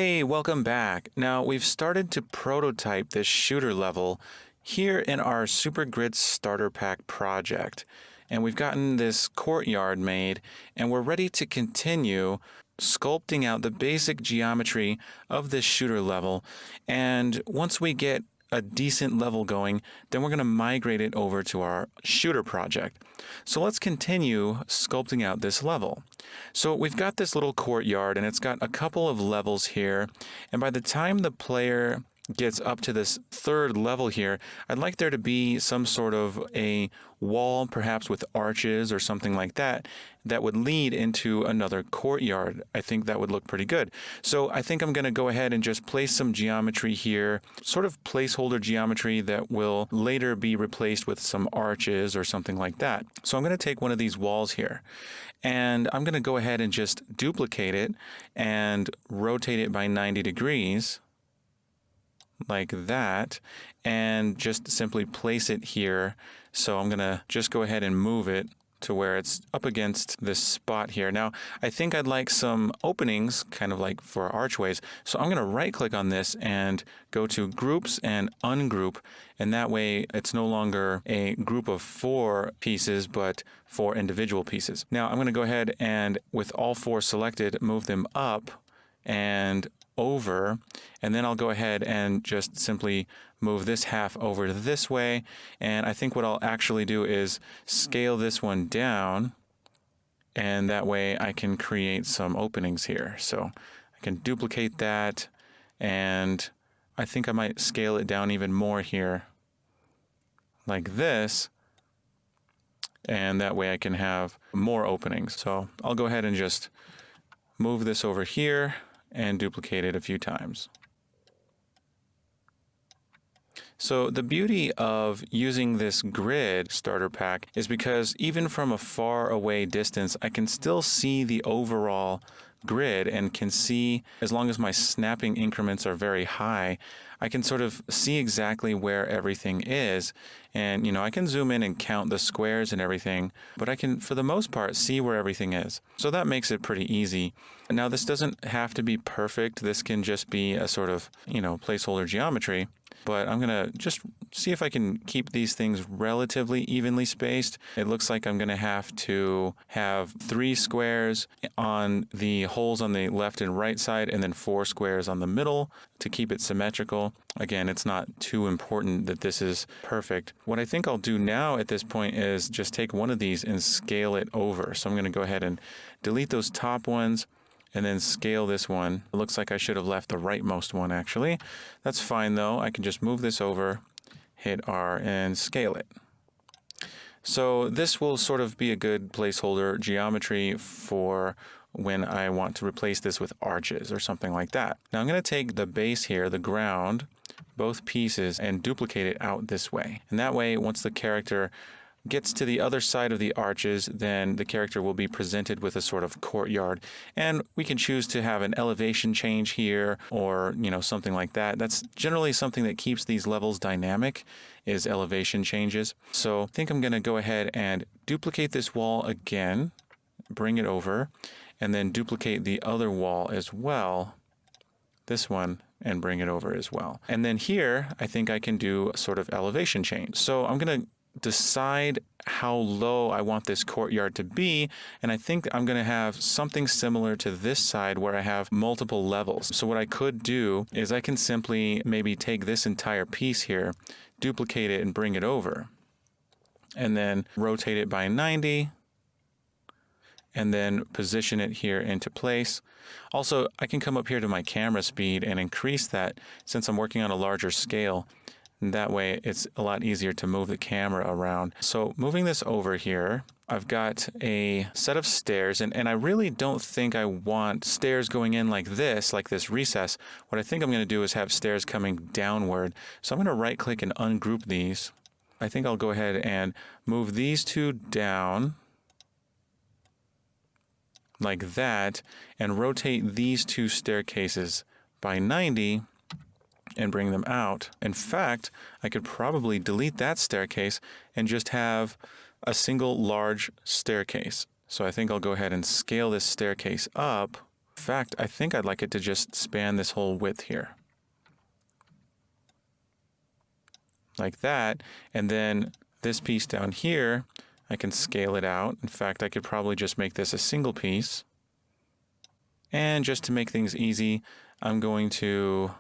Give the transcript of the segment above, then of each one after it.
Hey, welcome back. Now, we've started to prototype this shooter level here in our Super Grid Starter Pack project. And we've gotten this courtyard made, and we're ready to continue sculpting out the basic geometry of this shooter level. And once we get a decent level going, then we're going to migrate it over to our shooter project. So let's continue sculpting out this level. So we've got this little courtyard, and it's got a couple of levels here. And by the time the player gets up to this third level here, I'd like there to be some sort of a wall, perhaps with arches or something like that, that would lead into another courtyard. I think that would look pretty good. So I think I'm going to go ahead and just place some geometry here, sort of placeholder geometry that will later be replaced with some arches or something like that. So I'm going to take one of these walls here, and I'm going to go ahead and just duplicate it and rotate it by 90 degrees. Like that, and just simply place it here. So I'm gonna just go ahead and move it to where it's up against this spot here. Now, I think I'd like some openings, kind of like for archways. So I'm gonna right click on this and go to groups and ungroup, and that way it's no longer a group of 4 pieces, but 4 individual pieces. Now I'm gonna go ahead and with all 4 selected, move them up and over, and then I'll go ahead and just simply move this half over this way. And I think what I'll actually do is scale this one down, and that way I can create some openings here. So I can duplicate that, and I think I might scale it down even more here like this, and that way I can have more openings. So I'll go ahead and just move this over here and duplicate it a few times. So the beauty of using this grid starter pack is because even from a far away distance, I can still see the overall grid and can see, as long as my snapping increments are very high, I can sort of see exactly where everything is. And, you know, I can zoom in and count the squares and everything, but I can, for the most part, see where everything is. So that makes it pretty easy. Now, this doesn't have to be perfect. This can just be a sort of, you know, placeholder geometry. But I'm going to just see if I can keep these things relatively evenly spaced. It looks like I'm going to have 3 squares on the holes on the left and right side, and then 4 squares on the middle to keep it symmetrical. Again, it's not too important that this is perfect. What I think I'll do now at this point is just take one of these and scale it over. So I'm going to go ahead and delete those top ones, and then scale this one. It looks like I should have left the rightmost one, actually. That's fine, though. I can just move this over, hit R, and scale it. So this will sort of be a good placeholder geometry for when I want to replace this with arches or something like that. Now I'm going to take the base here, the ground, both pieces, and duplicate it out this way. And that way, once the character gets to the other side of the arches, then the character will be presented with a sort of courtyard. And we can choose to have an elevation change here, or, you know, something like that. That's generally something that keeps these levels dynamic, is elevation changes. So I think I'm going to go ahead and duplicate this wall again, bring it over, and then duplicate the other wall as well, this one, and bring it over as well. And then here, I think I can do a sort of elevation change. So I'm going to decide how low I want this courtyard to be, and I think I'm going to have something similar to this side where I have multiple levels. So what I could do is I can simply maybe take this entire piece here, duplicate it, and bring it over, and then rotate it by 90, and then position it here into place. Also, I can come up here to my camera speed and increase that since I'm working on a larger scale. And that way it's a lot easier to move the camera around. So moving this over here, I've got a set of stairs, and I really don't think I want stairs going in like this recess. What I think I'm going to do is have stairs coming downward. So I'm going to right click and ungroup these. I think I'll go ahead and move these 2 down like that, and rotate these 2 staircases by 90 and bring them out. In fact, I could probably delete that staircase and just have a single large staircase. So I think I'll go ahead and scale this staircase up In fact, I think I'd like it to just span this whole width here. Like that. And then this piece down here, I can scale it out. In fact, I could probably just make this a single piece. And just to make things easy, I'm going to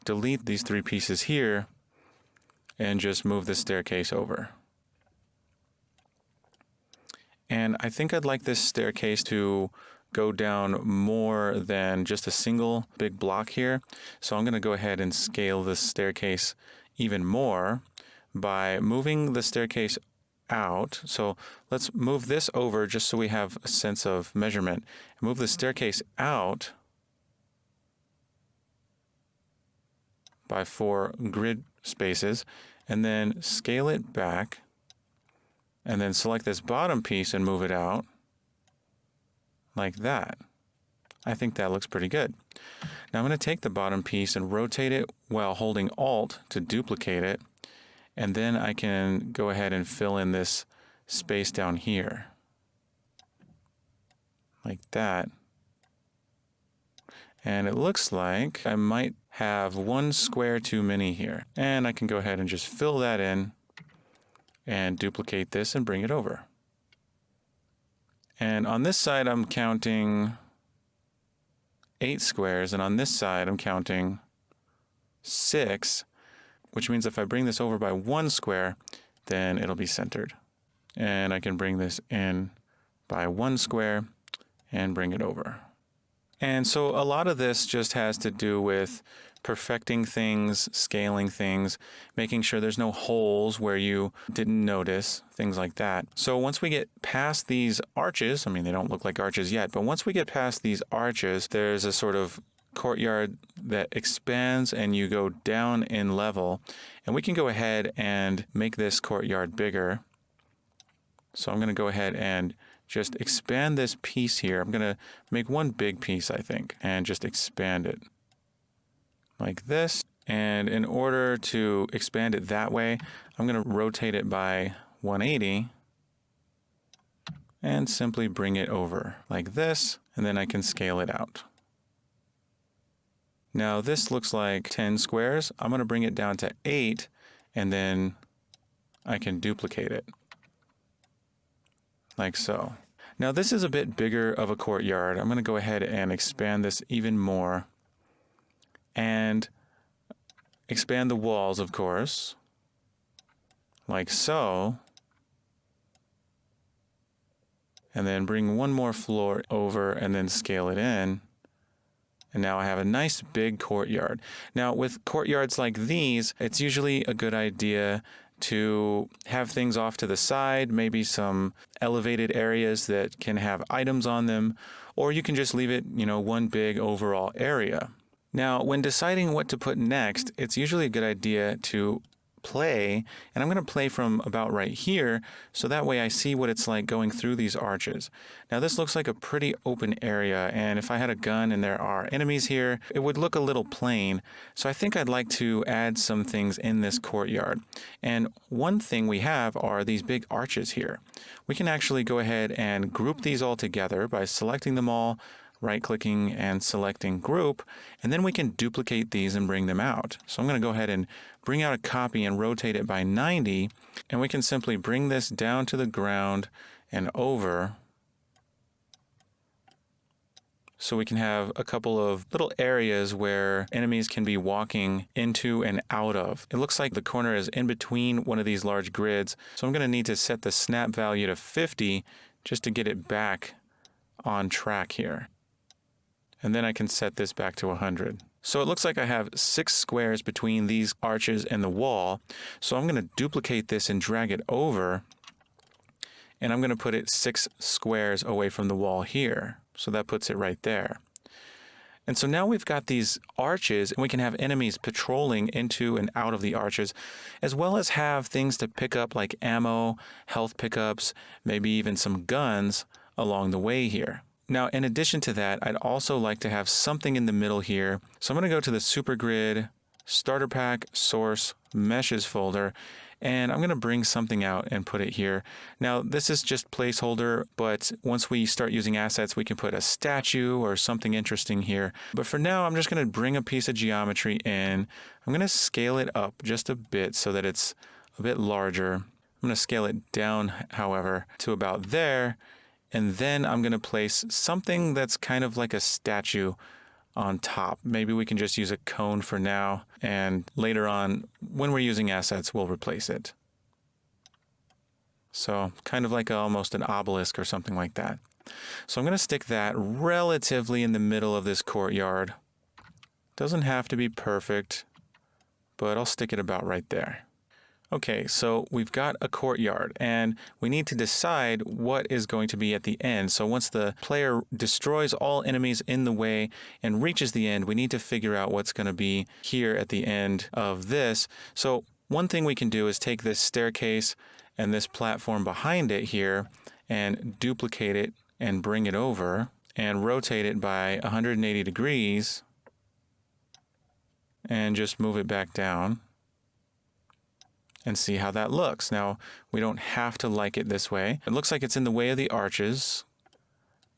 delete these 3 pieces here and just move the staircase over. And I think I'd like this staircase to go down more than just a single big block here. So I'm going to go ahead and scale this staircase even more by moving the staircase out. So let's move this over just so we have a sense of measurement. Move the staircase out by 4 grid spaces, and then scale it back, and then select this bottom piece and move it out like that. I think that looks pretty good. Now I'm going to take the bottom piece and rotate it while holding Alt to duplicate it, and then I can go ahead and fill in this space down here like that. And it looks like I might have 1 square too many here. And I can go ahead and just fill that in and duplicate this and bring it over. And on this side, I'm counting 8 squares, and on this side, I'm counting 6, which means if I bring this over by 1 square, then it'll be centered. And I can bring this in by 1 square and bring it over. And so a lot of this just has to do with perfecting things, scaling things, making sure there's no holes where you didn't notice, things like that. So once we get past these arches, I mean, they don't look like arches yet, but once we get past these arches, there's a sort of courtyard that expands and you go down in level. And we can go ahead and make this courtyard bigger. So I'm going to go ahead and just expand this piece here. I'm going to make one big piece, I think, and just expand it like this. And in order to expand it that way, I'm going to rotate it by 180 and simply bring it over like this, and then I can scale it out. Now this looks like 10 squares. I'm going to bring it down to 8, and then I can duplicate it like so. Now this is a bit bigger of a courtyard. I'm going to go ahead and expand this even more and expand the walls, of course, like so. And then bring one more floor over and then scale it in. And now I have a nice big courtyard. Now with courtyards like these, it's usually a good idea to have things off to the side, maybe some elevated areas that can have items on them, or you can just leave it, one big overall area. Now, when deciding what to put next, it's usually a good idea to play, and I'm going to play from about right here, so that way I see what it's like going through these arches. Now this looks like a pretty open area, and if I had a gun and there are enemies here, it would look a little plain. So I think I'd like to add some things in this courtyard. And one thing we have are these big arches here. We can actually go ahead and group these all together by selecting them all, right-clicking and selecting group, and then we can duplicate these and bring them out. So I'm going to go ahead and bring out a copy and rotate it by 90, and we can simply bring this down to the ground and over, so we can have a couple of little areas where enemies can be walking into and out of. It looks like the corner is in between one of these large grids, so I'm going to need to set the snap value to 50 just to get it back on track here. And then I can set this back to 100. So it looks like I have 6 squares between these arches and the wall. So I'm going to duplicate this and drag it over. And I'm going to put it 6 squares away from the wall here. So that puts it right there. And so now we've got these arches, and we can have enemies patrolling into and out of the arches, as well as have things to pick up like ammo, health pickups, maybe even some guns along the way here. Now, in addition to that, I'd also like to have something in the middle here. So I'm going to go to the Super Grid, Starter Pack, Source, Meshes folder, And I'm going to bring something out and put it here. Now, this is just placeholder, but once we start using assets, we can put a statue or something interesting here. But for now, I'm just going to bring a piece of geometry in. I'm going to scale it up just a bit so that it's a bit larger. I'm going to scale it down, however, to about there. And then I'm going to place something that's kind of like a statue on top. Maybe we can just use a cone for now, and later on, when we're using assets, we'll replace it. So kind of like almost an obelisk or something like that. So I'm going to stick that relatively in the middle of this courtyard. Doesn't have to be perfect, but I'll stick it about right there. Okay, so we've got a courtyard, and we need to decide what is going to be at the end. So once the player destroys all enemies in the way and reaches the end, we need to figure out what's going to be here at the end of this. So one thing we can do is take this staircase and this platform behind it here and duplicate it and bring it over and rotate it by 180 degrees and just move it back down and see how that looks. Now, we don't have to like it this way. It looks like it's in the way of the arches,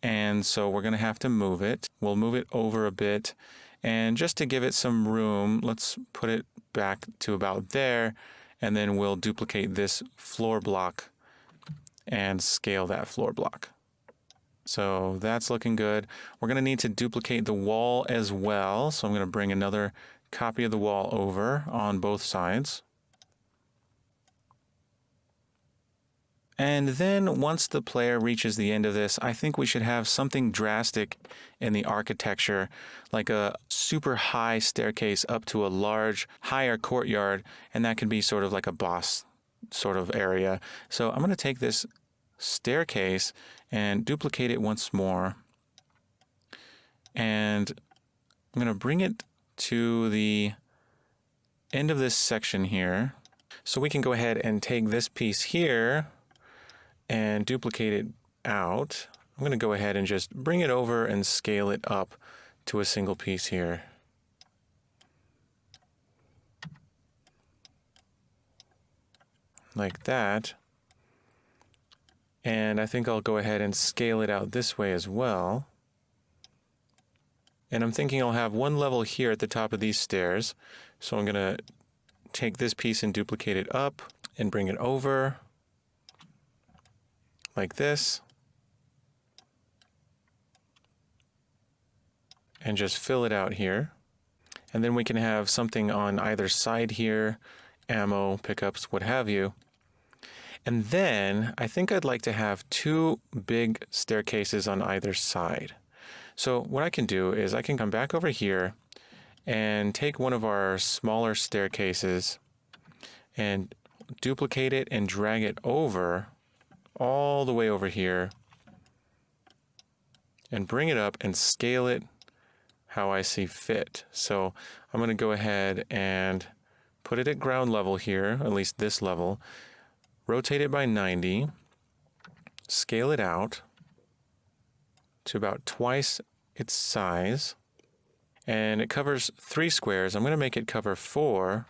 and so we're going to have to move it. We'll move it over a bit, and just to give it some room, let's put it back to about there, and then we'll duplicate this floor block and scale that floor block. So that's looking good. We're going to need to duplicate the wall as well, so I'm going to bring another copy of the wall over on both sides. And then once the player reaches the end of this, I think we should have something drastic in the architecture, like a super high staircase up to a large, higher courtyard, and that can be sort of like a boss sort of area. So I'm going to take this staircase and duplicate it once more. And I'm going to bring it to the end of this section here. So we can go ahead and take this piece here and duplicate it out. I'm going to go ahead and just bring it over and scale it up to a single piece here. Like that. And I think I'll go ahead and scale it out this way as well. And I'm thinking I'll have one level here at the top of these stairs. So I'm going to take this piece and duplicate it up and bring it over like this, and just fill it out here. And then we can have something on either side here, ammo, pickups, what have you. And then I think I'd like to have two big staircases on either side. So what I can do is I can come back over here and take one of our smaller staircases and duplicate it and drag it over all the way over here and bring it up and scale it how I see fit. So I'm going to go ahead and put it at ground level here, at least this level, rotate it by 90, scale it out to about twice its size, and it covers 3 squares. I'm going to make it cover 4,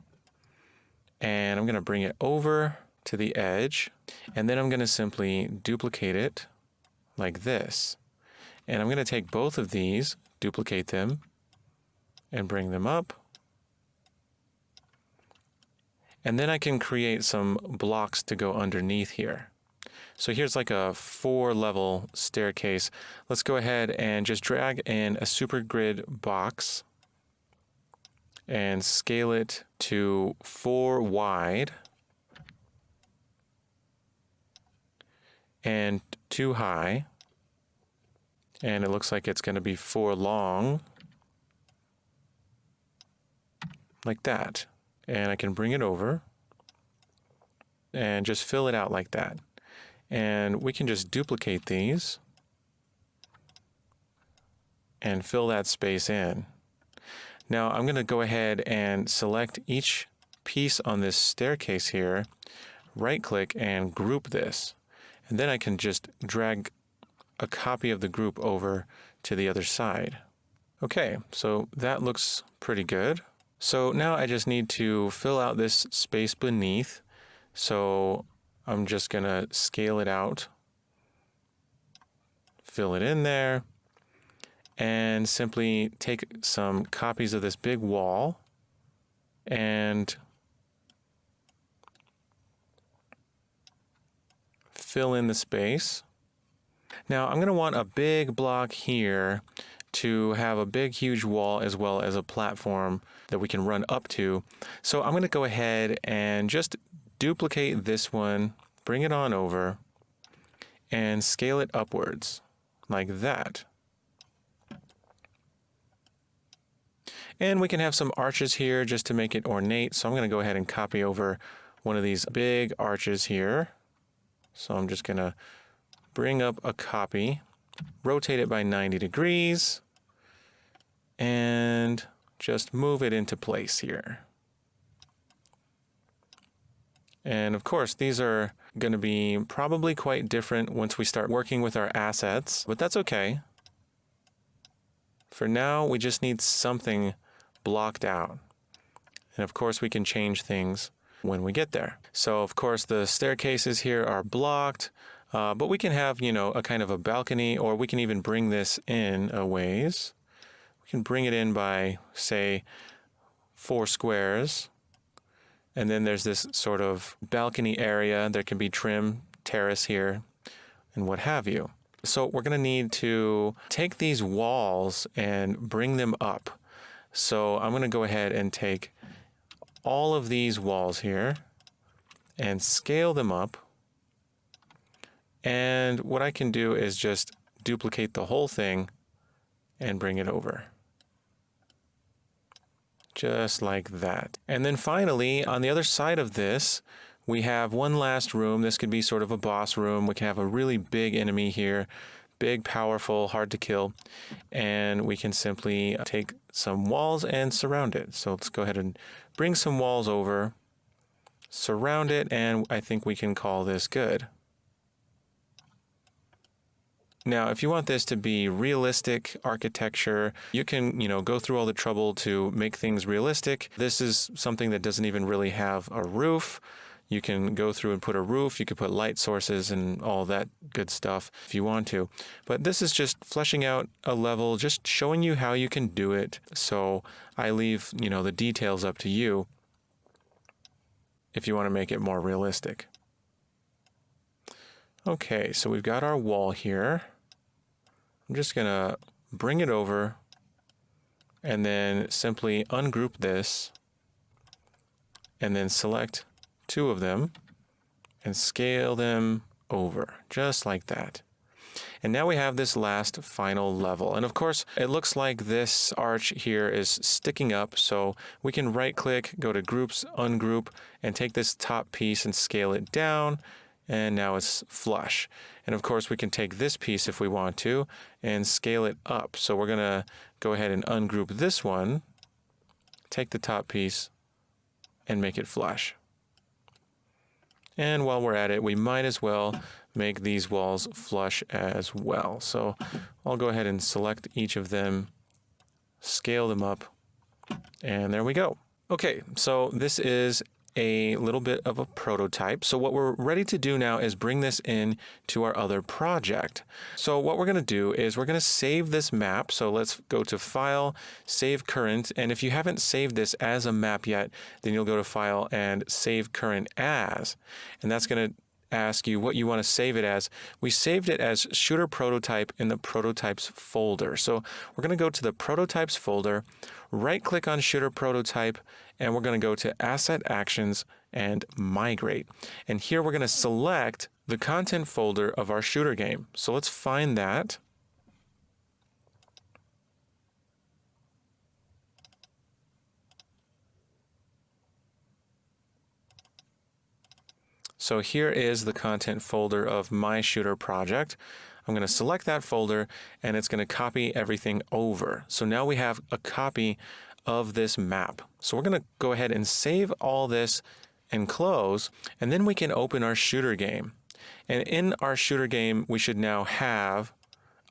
and I'm going to bring it over to the edge, and then I'm going to simply duplicate it like this. And I'm going to take both of these, duplicate them, and bring them up. And then I can create some blocks to go underneath here. So here's like a 4-level staircase. Let's go ahead and just drag in a super grid box and scale it to 4 wide and 2 high, and it looks like it's going to be 4 long, like that. And I can bring it over and just fill it out like that. And we can just duplicate these and fill that space in. Now I'm going to go ahead and select each piece on this staircase here, right-click and group this. And then I can just drag a copy of the group over to the other side. Okay, so that looks pretty good. So now I just need to fill out this space beneath. So I'm just going to scale it out, fill it in there, and simply take some copies of this big wall and fill in the space. Now I'm going to want a big block here to have a big, huge wall as well as a platform that we can run up to. So I'm going to go ahead and just duplicate this one, bring it on over, and scale it upwards like that. And we can have some arches here just to make it ornate. So I'm going to go ahead and copy over one of these big arches here. So I'm just going to bring up a copy, rotate it by 90 degrees, and just move it into place here. And of course, these are going to be probably quite different once we start working with our assets, but that's okay. For now, we just need something blocked out. And of course, we can change things when we get there. So of course, the staircases here are blocked, but we can have, a kind of a balcony, or we can even bring this in a ways. We can bring it in by, say, 4 squares. And then there's this sort of balcony area. There can be trim, terrace here, and what have you. So we're going to need to take these walls and bring them up. So I'm going to go ahead and take all of these walls here and scale them up. And what I can do is just duplicate the whole thing and bring it over. Just like that. And then finally, on the other side of this, we have one last room. This could be sort of a boss room. We can have a really big enemy here. Big, powerful, hard to kill. And we can simply take some walls and surround it. So let's go ahead and bring some walls over, surround it, and I think we can call this good. Now, if you want this to be realistic architecture, you can, go through all the trouble to make things realistic. This is something that doesn't even really have a roof. You can go through and put a roof. You could put light sources and all that good stuff if you want to. But this is just fleshing out a level, just showing you how you can do it. So I leave, the details up to you if you want to make it more realistic. Okay, so we've got our wall here. I'm just going to bring it over and then simply ungroup this and then select 2 of them and scale them over just like that. And now we have this last final level. And of course, it looks like this arch here is sticking up. So we can right click, go to groups, ungroup, and take this top piece and scale it down. And now it's flush. And of course, we can take this piece if we want to and scale it up. So we're going to go ahead and ungroup this one, take the top piece, and make it flush. And while we're at it, we might as well make these walls flush as well. So I'll go ahead and select each of them, scale them up, and there we go. Okay, so this is a little bit of a prototype. So what we're ready to do now is bring this in to our other project. So what we're going to do is we're going to save this map. So let's go to File, Save Current. And if you haven't saved this as a map yet, then you'll go to File and Save Current As. And that's going to ask you what you want to save it as. We saved it as Shooter Prototype in the Prototypes folder. So we're going to go to the Prototypes folder, right-click on Shooter Prototype, and we're going to go to Asset Actions and Migrate. And here we're going to select the content folder of our shooter game. So let's find that. So here is the content folder of my shooter project. I'm going to select that folder and it's going to copy everything over. So now we have a copy of this map. So we're going to go ahead and save all this and close, and then we can open our shooter game. And in our shooter game, we should now have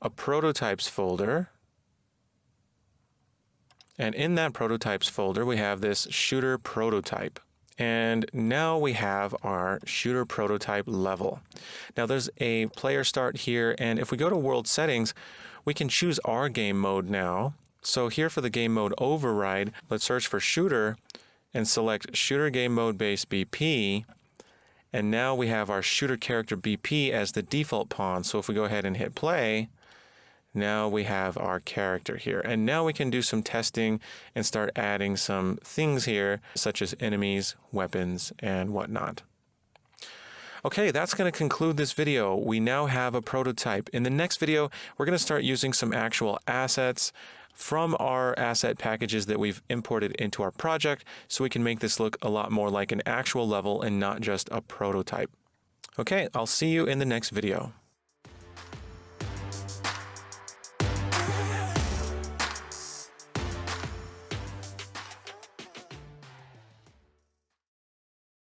a prototypes folder. And in that prototypes folder, we have this shooter prototype. And now we have our shooter prototype level. Now there's a player start here, and if we go to world settings, we can choose our game mode now. So here for the game mode override, let's search for shooter and select shooter game mode base BP. And now we have our shooter character BP as the default pawn. So if we go ahead and hit play, now we have our character here. And now we can do some testing and start adding some things here, such as enemies, weapons, and whatnot. Okay, that's going to conclude this video. We now have a prototype. In the next video, we're going to start using some actual assets from our asset packages that we've imported into our project so we can make this look a lot more like an actual level and not just a prototype. Okay, I'll see you in the next video.